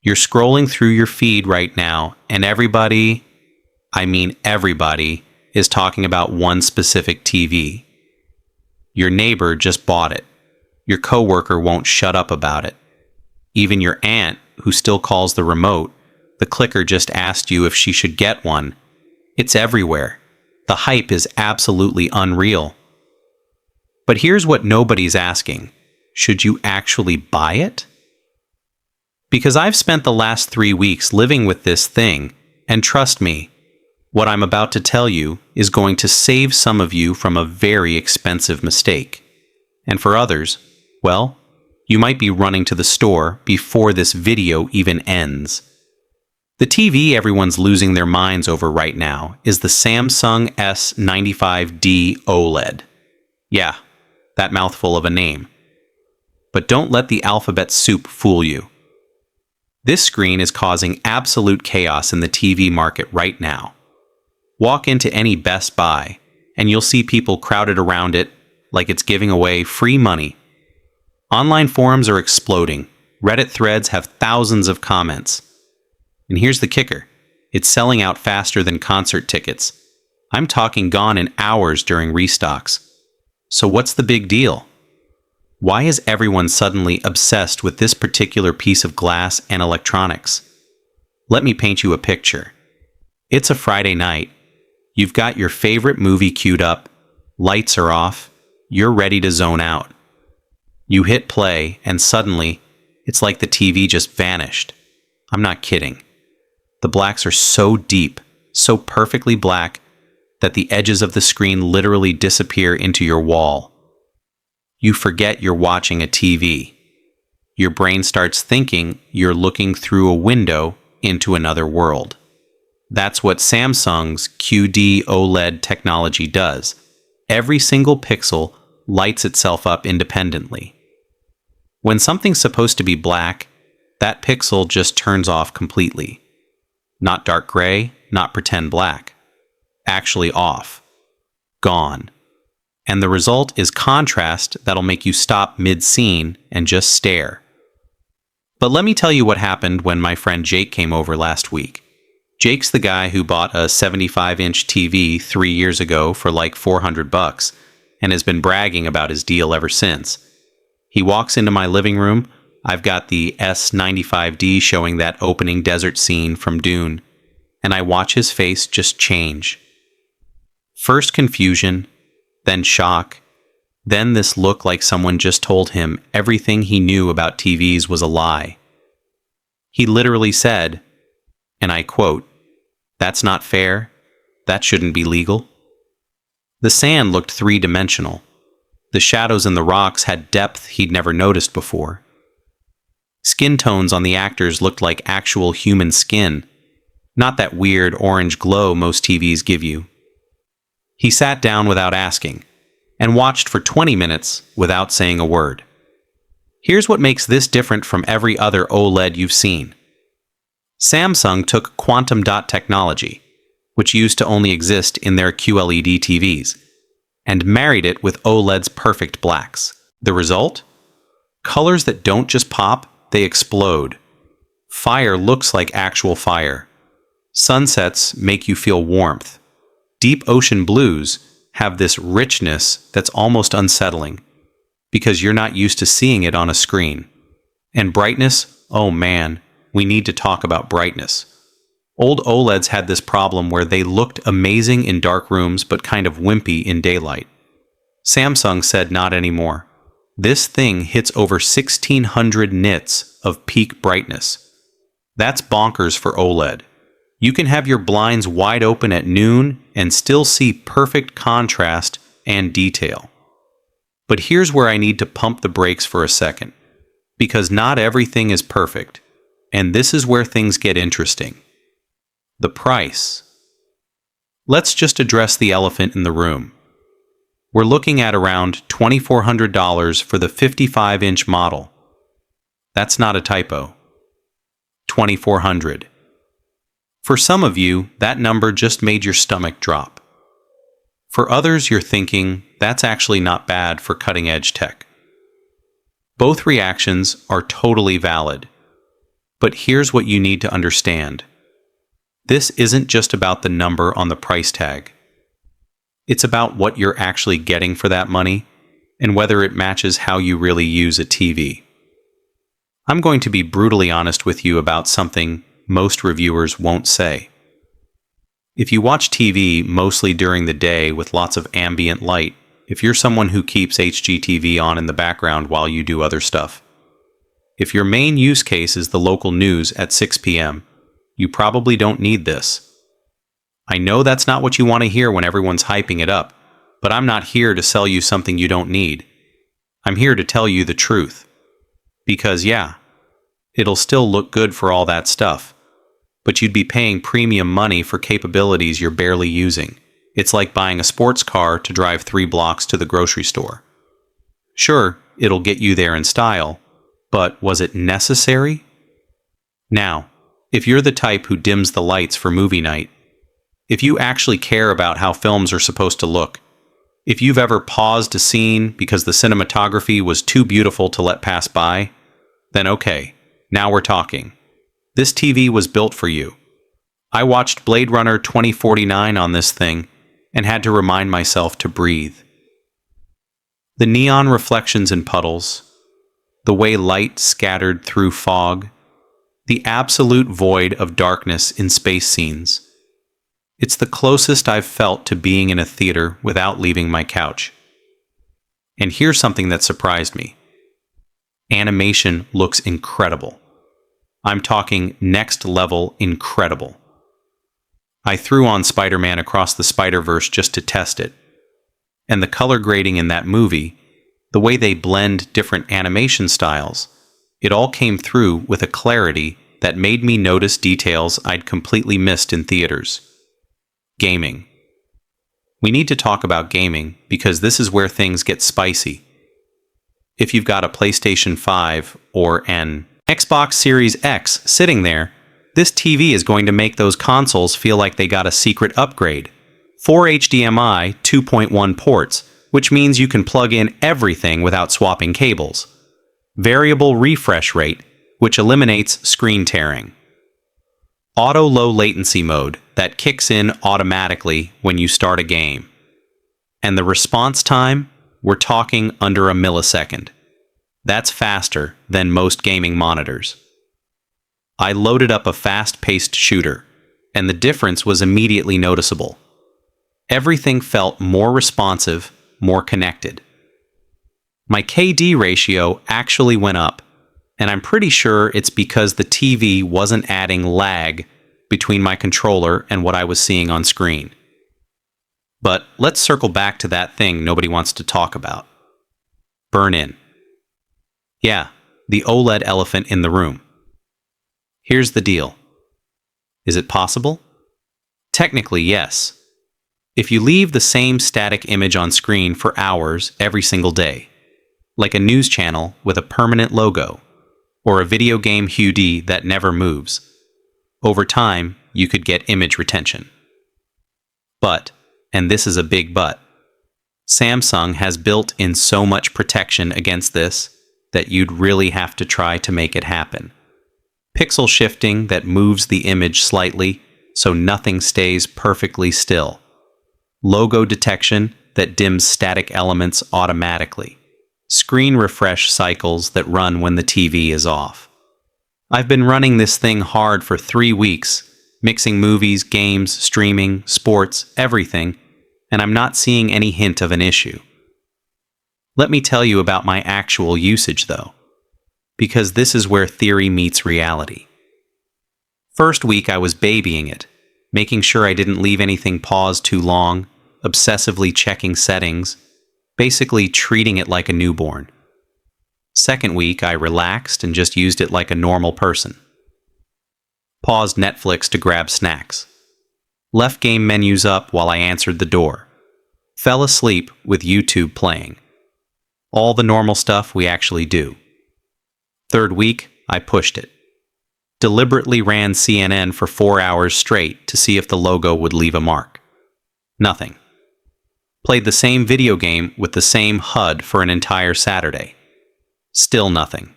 You're scrolling through your feed right now, and everybody, I mean everybody, is talking about one specific TV. Your neighbor just bought it. Your coworker won't shut up about it. Even your aunt, who still calls the remote, the clicker just asked you if she should get one. It's everywhere. The hype is absolutely unreal. But here's what nobody's asking. Should you actually buy it? Because I've spent the last 3 weeks living with this thing, and trust me, what I'm about to tell you is going to save some of you from a very expensive mistake. And for others, well, you might be running to the store before this video even ends. The TV everyone's losing their minds over right now is the Samsung S95D OLED. Yeah, that mouthful of a name. But don't let the alphabet soup fool you. This screen is causing absolute chaos in the TV market right now. Walk into any Best Buy, and you'll see people crowded around it like it's giving away free money. Online forums are exploding. Reddit threads have thousands of comments. And here's the kicker. It's selling out faster than concert tickets. I'm talking gone in hours during restocks. So what's the big deal? Why is everyone suddenly obsessed with this particular piece of glass and electronics? Let me paint you a picture. It's a Friday night. You've got your favorite movie queued up. Lights are off. You're ready to zone out. You hit play, and suddenly, it's like the TV just vanished. I'm not kidding. The blacks are so deep, so perfectly black, that the edges of the screen literally disappear into your wall. You forget you're watching a TV. Your brain starts thinking you're looking through a window into another world. That's what Samsung's QD OLED technology does. Every single pixel lights itself up independently. When something's supposed to be black, that pixel just turns off completely. Not dark gray, not pretend black. Actually off. Gone. And the result is contrast that'll make you stop mid-scene and just stare. But let me tell you what happened when my friend Jake came over last week. Jake's the guy who bought a 75-inch TV 3 years ago for like $400 and has been bragging about his deal ever since. He walks into my living room. I've got the S95D showing that opening desert scene from Dune, and I watch his face just change. First confusion, then shock, then this look like someone just told him everything he knew about TVs was a lie. He literally said, and I quote, "That's not fair. That shouldn't be legal." The sand looked three-dimensional. The shadows in the rocks had depth he'd never noticed before. Skin tones on the actors looked like actual human skin, not that weird orange glow most TVs give you. He sat down without asking, and watched for 20 minutes without saying a word. Here's what makes this different from every other OLED you've seen. Samsung took quantum dot technology, which used to only exist in their QLED TVs, and married it with OLED's perfect blacks. The result? Colors that don't just pop, they explode. Fire looks like actual fire. Sunsets make you feel warmth. Deep ocean blues have this richness that's almost unsettling, because you're not used to seeing it on a screen. And brightness? Oh man, we need to talk about brightness. Old OLEDs had this problem where they looked amazing in dark rooms but kind of wimpy in daylight. Samsung said not anymore. This thing hits over 1600 nits of peak brightness. That's bonkers for OLED. You can have your blinds wide open at noon and still see perfect contrast and detail. But here's where I need to pump the brakes for a second, because not everything is perfect, and this is where things get interesting. The price. Let's just address the elephant in the room. We're looking at around $2,400 for the 55-inch model. That's not a typo. $2,400. For some of you, that number just made your stomach drop. For others, you're thinking, that's actually not bad for cutting-edge tech. Both reactions are totally valid. But here's what you need to understand. This isn't just about the number on the price tag. It's about what you're actually getting for that money and whether it matches how you really use a TV. I'm going to be brutally honest with you about something most reviewers won't say. If you watch TV mostly during the day with lots of ambient light, if you're someone who keeps HGTV on in the background while you do other stuff, if your main use case is the local news at 6 p.m., you probably don't need this. I know that's not what you want to hear when everyone's hyping it up, but I'm not here to sell you something you don't need. I'm here to tell you the truth. Because yeah, it'll still look good for all that stuff, but you'd be paying premium money for capabilities you're barely using. It's like buying a sports car to drive 3 blocks to the grocery store. Sure, it'll get you there in style, but was it necessary? Now, if you're the type who dims the lights for movie night, if you actually care about how films are supposed to look, if you've ever paused a scene because the cinematography was too beautiful to let pass by, then okay, now we're talking. This TV was built for you. I watched Blade Runner 2049 on this thing and had to remind myself to breathe. The neon reflections in puddles, the way light scattered through fog, the absolute void of darkness in space scenes. It's the closest I've felt to being in a theater without leaving my couch. And here's something that surprised me. Animation looks incredible. I'm talking next level incredible. I threw on Spider-Man Across the Spider-Verse just to test it. And the color grading in that movie, the way they blend different animation styles, it all came through with a clarity that made me notice details I'd completely missed in theaters. Gaming. We need to talk about gaming because this is where things get spicy. If you've got a PlayStation 5 or an Xbox Series X sitting there, this TV is going to make those consoles feel like they got a secret upgrade. 4 HDMI 2.1 ports, which means you can plug in everything without swapping cables. Variable refresh rate, which eliminates screen tearing. Auto low latency mode that kicks in automatically when you start a game. And the response time, we're talking under a millisecond. That's faster than most gaming monitors. I loaded up a fast-paced shooter, and the difference was immediately noticeable. Everything felt more responsive, more connected. My KD ratio actually went up, and I'm pretty sure it's because the TV wasn't adding lag between my controller and what I was seeing on screen. But let's circle back to that thing nobody wants to talk about. Burn-in. Yeah, the OLED elephant in the room. Here's the deal. Is it possible? Technically, yes. If you leave the same static image on screen for hours every single day, like a news channel with a permanent logo, or a video game HUD that never moves, over time, you could get image retention. But, and this is a big but, Samsung has built in so much protection against this that you'd really have to try to make it happen. Pixel shifting that moves the image slightly so nothing stays perfectly still. Logo detection that dims static elements automatically. Screen refresh cycles that run when the TV is off. I've been running this thing hard for 3 weeks, mixing movies, games, streaming, sports, everything, and I'm not seeing any hint of an issue. Let me tell you about my actual usage, though, because this is where theory meets reality. First week I was babying it, making sure I didn't leave anything paused too long, obsessively checking settings, basically treating it like a newborn. Second week I relaxed and just used it like a normal person. Paused Netflix to grab snacks. Left game menus up while I answered the door. Fell asleep with YouTube playing. All the normal stuff we actually do. Third week, I pushed it. Deliberately ran CNN for 4 hours straight to see if the logo would leave a mark. Nothing. Played the same video game with the same HUD for an entire Saturday. Still nothing.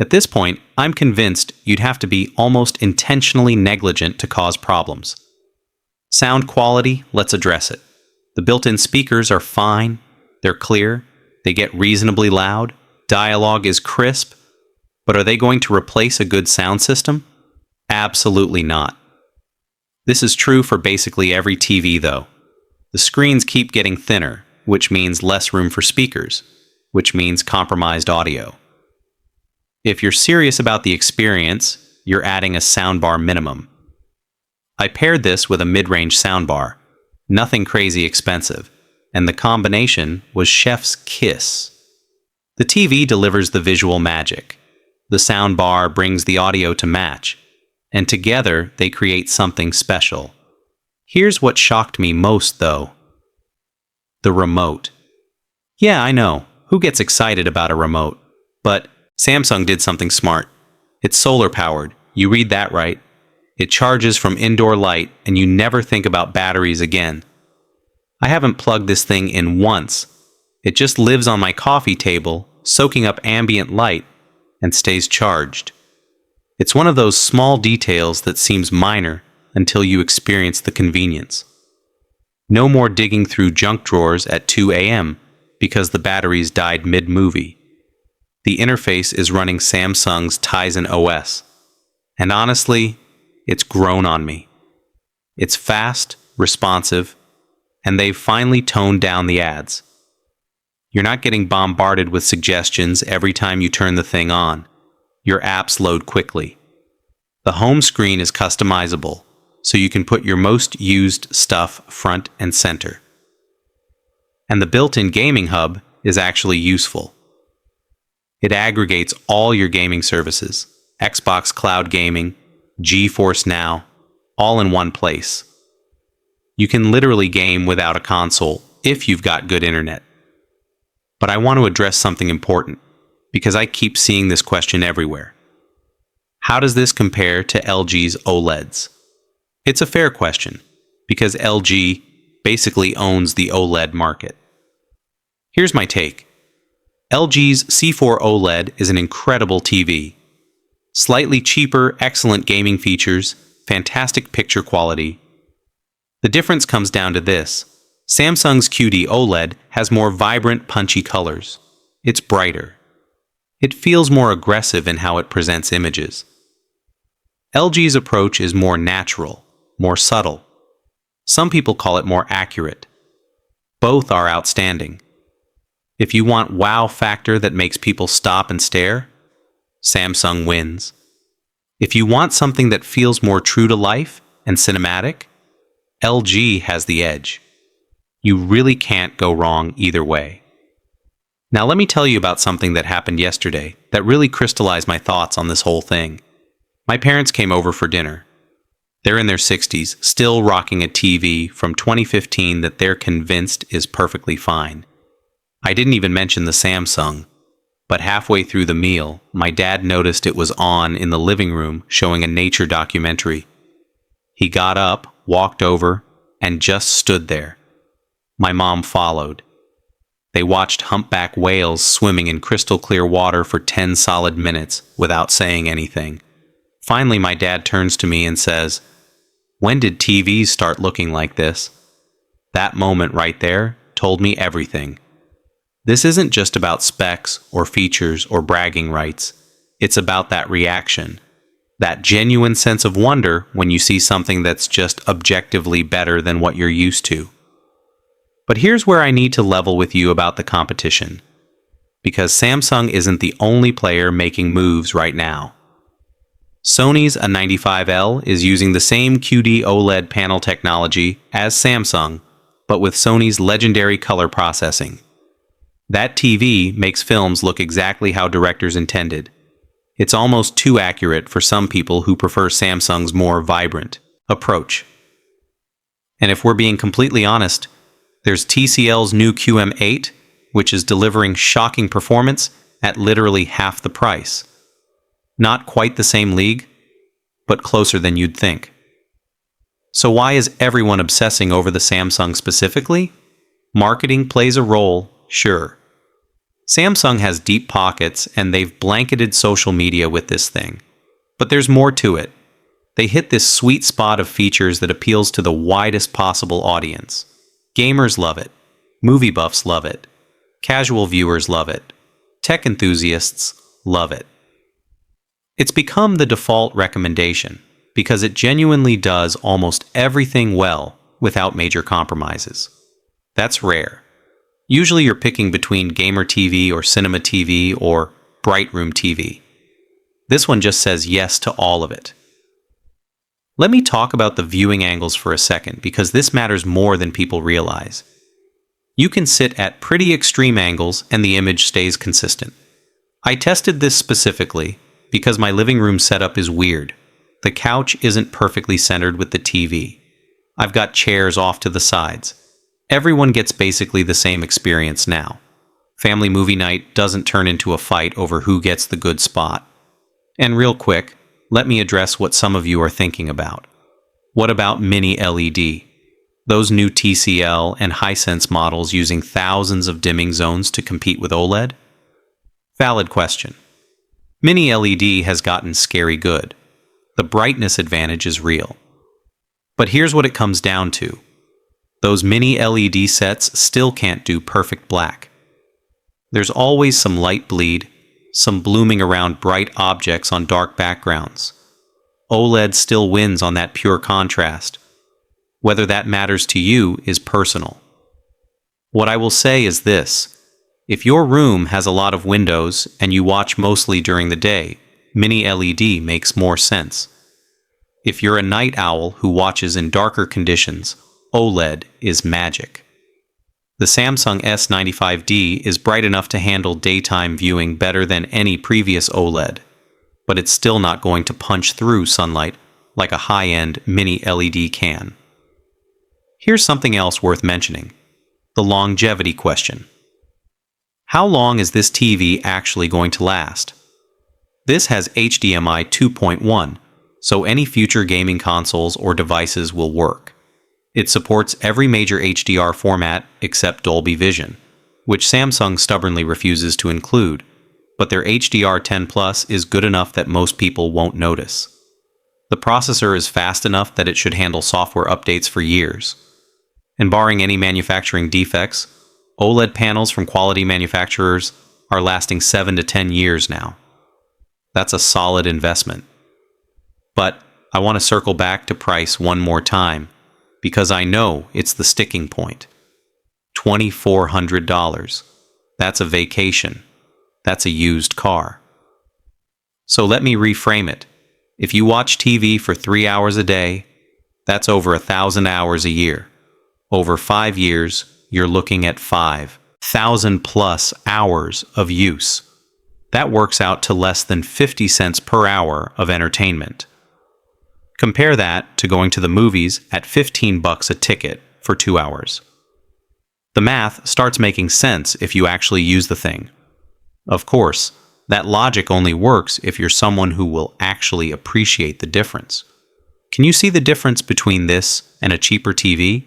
At this point, I'm convinced you'd have to be almost intentionally negligent to cause problems. Sound quality, let's address it. The built-in speakers are fine, they're clear, they get reasonably loud, dialogue is crisp, but are they going to replace a good sound system? Absolutely not. This is true for basically every TV, though. The screens keep getting thinner, which means less room for speakers, which means compromised audio. If you're serious about the experience, you're adding a soundbar minimum. I paired this with a mid-range soundbar, nothing crazy expensive, and the combination was chef's kiss. The TV delivers the visual magic. The soundbar brings the audio to match, and together they create something special. Here's what shocked me most, though. The remote. Yeah, I know. Who gets excited about a remote? But Samsung did something smart. It's solar-powered. You read that right. It charges from indoor light, and you never think about batteries again. I haven't plugged this thing in once. It just lives on my coffee table, soaking up ambient light, and stays charged. It's one of those small details that seems minor until you experience the convenience. No more digging through junk drawers at 2 a.m. because the batteries died mid-movie. The interface is running Samsung's Tizen OS. And honestly, it's grown on me. It's fast, responsive, and they've finally toned down the ads. You're not getting bombarded with suggestions every time you turn the thing on. Your apps load quickly. The home screen is customizable, so you can put your most used stuff front and center. And the built-in gaming hub is actually useful. It aggregates all your gaming services, Xbox Cloud Gaming, GeForce Now, all in one place. You can literally game without a console if you've got good internet. But I want to address something important, because I keep seeing this question everywhere. How does this compare to LG's OLEDs? It's a fair question, because LG basically owns the OLED market. Here's my take. LG's C4 OLED is an incredible TV. Slightly cheaper, excellent gaming features, fantastic picture quality. The difference comes down to this. Samsung's QD OLED has more vibrant, punchy colors. It's brighter. It feels more aggressive in how it presents images. LG's approach is more natural, more subtle. Some people call it more accurate. Both are outstanding. If you want wow factor that makes people stop and stare, Samsung wins. If you want something that feels more true to life and cinematic, LG has the edge. You really can't go wrong either way. Now let me tell you about something that happened yesterday that really crystallized my thoughts on this whole thing. My parents came over for dinner. They're in their 60s, still rocking a TV from 2015 that they're convinced is perfectly fine. I didn't even mention the Samsung, but halfway through the meal, my dad noticed it was on in the living room showing a nature documentary. He got up, walked over, and just stood there. My mom followed. They watched humpback whales swimming in crystal clear water for 10 solid minutes without saying anything. Finally, my dad turns to me and says, "When did TVs start looking like this?" That moment right there told me everything. This isn't just about specs or features or bragging rights. It's about that reaction, that genuine sense of wonder when you see something that's just objectively better than what you're used to. But here's where I need to level with you about the competition, because Samsung isn't the only player making moves right now. Sony's A95L is using the same QD OLED panel technology as Samsung, but with Sony's legendary color processing. That TV makes films look exactly how directors intended. It's almost too accurate for some people who prefer Samsung's more vibrant approach. And if we're being completely honest, there's TCL's new QM8, which is delivering shocking performance at literally half the price. Not quite the same league, but closer than you'd think. So why is everyone obsessing over the Samsung specifically? Marketing plays a role, sure. Samsung has deep pockets and they've blanketed social media with this thing. But there's more to it. They hit this sweet spot of features that appeals to the widest possible audience. Gamers love it. Movie buffs love it. Casual viewers love it. Tech enthusiasts love it. It's become the default recommendation because it genuinely does almost everything well without major compromises. That's rare. Usually you're picking between gamer TV or cinema TV or bright room TV. This one just says yes to all of it. Let me talk about the viewing angles for a second because this matters more than people realize. You can sit at pretty extreme angles and the image stays consistent. I tested this specifically because my living room setup is weird. The couch isn't perfectly centered with the TV. I've got chairs off to the sides. Everyone gets basically the same experience now. Family movie night doesn't turn into a fight over who gets the good spot. And real quick, let me address what some of you are thinking about. What about mini LED? Those new TCL and Hisense models using thousands of dimming zones to compete with OLED? Valid question. Mini LED has gotten scary good. The brightness advantage is real. But here's what it comes down to. Those mini LED sets still can't do perfect black. There's always some light bleed, some blooming around bright objects on dark backgrounds. OLED still wins on that pure contrast. Whether that matters to you is personal. What I will say is this. If your room has a lot of windows and you watch mostly during the day, mini LED makes more sense. If you're a night owl who watches in darker conditions, OLED is magic. The Samsung S95D is bright enough to handle daytime viewing better than any previous OLED, but it's still not going to punch through sunlight like a high-end mini LED can. Here's something else worth mentioning: the longevity question. How long is this TV actually going to last? This has HDMI 2.1, so any future gaming consoles or devices will work. It supports every major HDR format except Dolby Vision, which Samsung stubbornly refuses to include, but their HDR10 Plus is good enough that most people won't notice. The processor is fast enough that it should handle software updates for years. And barring any manufacturing defects, OLED panels from quality manufacturers are lasting 7 to 10 years now. That's a solid investment. But I want to circle back to price one more time, because I know it's the sticking point. $2,400. That's a vacation. That's a used car. So let me reframe it. If you watch TV for 3 hours a day, that's over 1,000 hours a year. Over 5 years, you're looking at 5,000 plus hours of use. That works out to less than 50 cents per hour of entertainment. Compare that to going to the movies at $15 a ticket for 2 hours. The math starts making sense if you actually use the thing. Of course, that logic only works if you're someone who will actually appreciate the difference. Can you see the difference between this and a cheaper TV?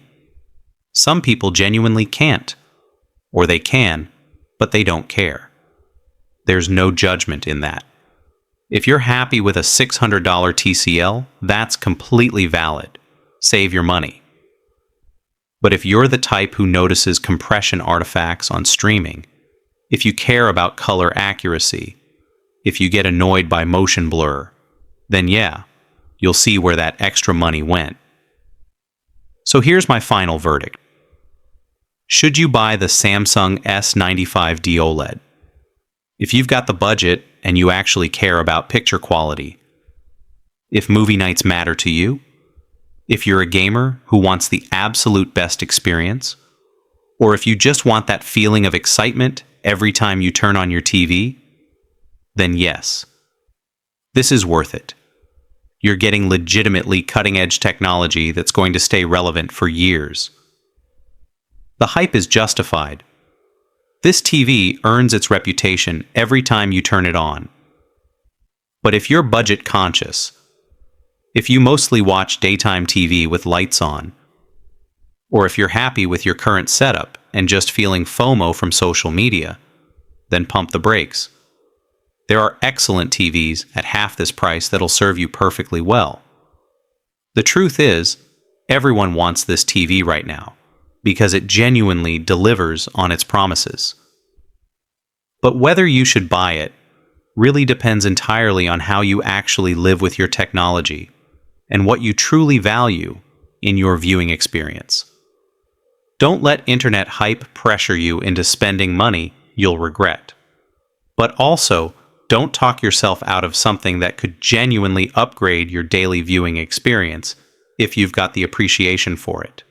Some people genuinely can't. Or they can, but they don't care. There's no judgment in that. If you're happy with a $600 TCL, that's completely valid. Save your money. But if you're the type who notices compression artifacts on streaming, if you care about color accuracy, if you get annoyed by motion blur, then yeah, you'll see where that extra money went. So here's my final verdict. Should you buy the Samsung S95D OLED? If you've got the budget and you actually care about picture quality, if movie nights matter to you, if you're a gamer who wants the absolute best experience, or if you just want that feeling of excitement every time you turn on your TV, then yes, this is worth it. You're getting legitimately cutting-edge technology that's going to stay relevant for years. The hype is justified. This TV earns its reputation every time you turn it on. But if you're budget conscious, if you mostly watch daytime TV with lights on, or if you're happy with your current setup and just feeling FOMO from social media, then pump the brakes. There are excellent TVs at half this price that'll serve you perfectly well. The truth is, everyone wants this TV right now because it genuinely delivers on its promises. But whether you should buy it really depends entirely on how you actually live with your technology and what you truly value in your viewing experience. Don't let internet hype pressure you into spending money you'll regret. But also, don't talk yourself out of something that could genuinely upgrade your daily viewing experience if you've got the appreciation for it.